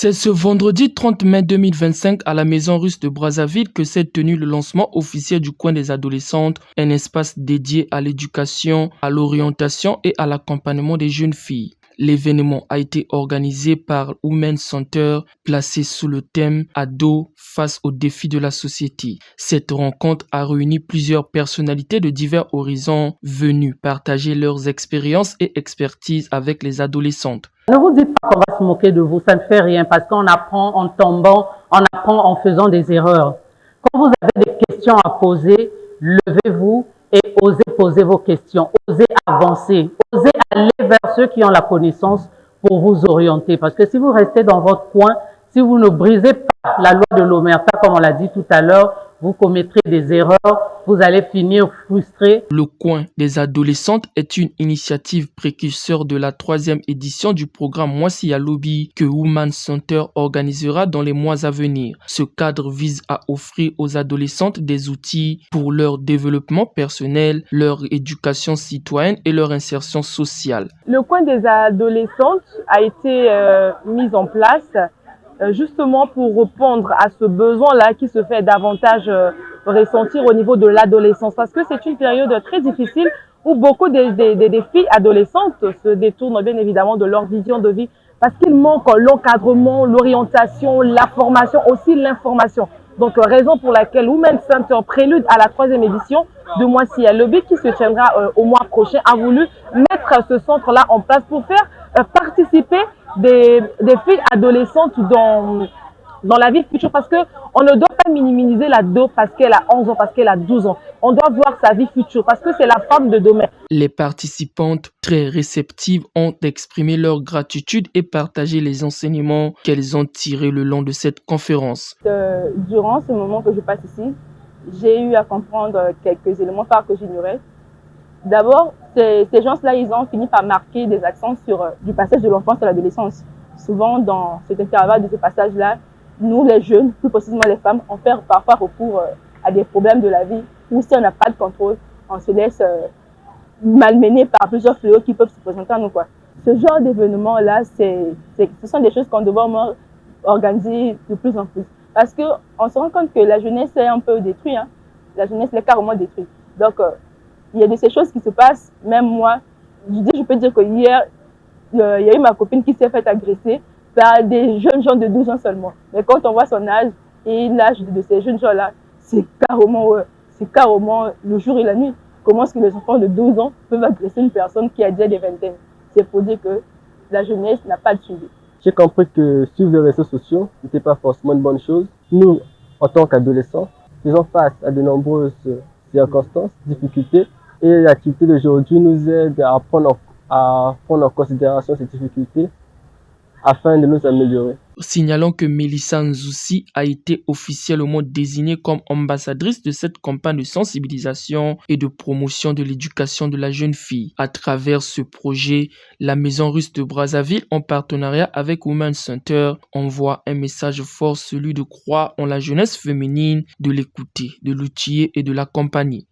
C'est ce vendredi 30 mai 2025 à la Maison Russe de Brazzaville que s'est tenu le lancement officiel du Coin des Adolescentes, un espace dédié à l'éducation, à l'orientation et à l'accompagnement des jeunes filles. L'événement a été organisé par Women Center, placé sous le thème Ados face aux défis de la société. Cette rencontre a réuni plusieurs personnalités de divers horizons venues partager leurs expériences et expertises avec les adolescentes. Ne vous dites pas qu'on va se moquer de vous, ça ne fait rien parce qu'on apprend en tombant, on apprend en faisant des erreurs. Quand vous avez des questions à poser, levez-vous et osez poser vos questions, osez avancer, osez aller vers ceux qui ont la connaissance pour vous orienter. Parce que si vous restez dans votre coin, si vous ne brisez pas la loi de l'omerta, comme on l'a dit tout à l'heure, vous commettrez des erreurs, vous allez finir frustré. Le Coin des Adolescentes est une initiative précurseur de la 3e édition du programme Mwasi Lobby que Women Center organisera dans les mois à venir. Ce cadre vise à offrir aux adolescentes des outils pour leur développement personnel, leur éducation citoyenne et leur insertion sociale. Le Coin des Adolescentes a été mis en place justement pour répondre à ce besoin-là qui se fait davantage ressentir au niveau de l'adolescence. Parce que c'est une période très difficile où beaucoup des filles adolescentes se détournent bien évidemment de leur vision de vie parce qu'il manque l'encadrement, l'orientation, la formation, aussi l'information. Donc, raison pour laquelle Women Center, prélude à la 3e édition de Mwasi Lobby qui se tiendra au mois prochain, a voulu mettre ce centre-là en place pour faire participer des filles adolescentes dans la vie future, parce qu'on ne doit pas minimiser l'ado parce qu'elle a 11 ans, parce qu'elle a 12 ans. On doit voir sa vie future parce que c'est la femme de demain. Les participantes très réceptives ont exprimé leur gratitude et partagé les enseignements qu'elles ont tirés le long de cette conférence. Durant ce moment que je passe ici, j'ai eu à comprendre quelques éléments phares que j'ignorais. D'abord, ces gens-là, ils ont fini par marquer des accents sur du passage de l'enfance à l'adolescence. Souvent, dans cet intervalle de ce passage-là, nous, les jeunes, plus précisément les femmes, on fait parfois recours à des problèmes de la vie où si on n'a pas de contrôle, on se laisse malmener par plusieurs fléaux qui peuvent se présenter à nous, quoi. Ce genre d'événements-là, ce sont des choses qu'on doit organiser de plus en plus. Parce qu'on se rend compte que la jeunesse est un peu détruite. Hein. La jeunesse est carrément détruite. Donc, il y a de ces choses qui se passent. Même moi, je peux dire que hier, il y a eu ma copine qui s'est fait agresser par des jeunes gens de 12 ans seulement. Mais quand on voit son âge et l'âge de ces jeunes gens-là, c'est carrément le jour et la nuit. Comment est-ce que les enfants de 12 ans peuvent agresser une personne qui a déjà des vingtaines? C'est pour dire que la jeunesse n'a pas de suivi. J'ai compris que suivre les réseaux sociaux n'était pas forcément une bonne chose. Nous, en tant qu'adolescents, faisons face à de nombreuses circonstances, difficultés, et l'activité d'aujourd'hui nous aide à prendre en considération ces difficultés afin de nous améliorer. Signalons que Mélissa Nzoussi a été officiellement désignée comme ambassadrice de cette campagne de sensibilisation et de promotion de l'éducation de la jeune fille. À travers ce projet, la Maison Russe de Brazzaville, en partenariat avec Women Center, envoie un message fort, celui de croire en la jeunesse féminine, de l'écouter, de l'outiller et de l'accompagner.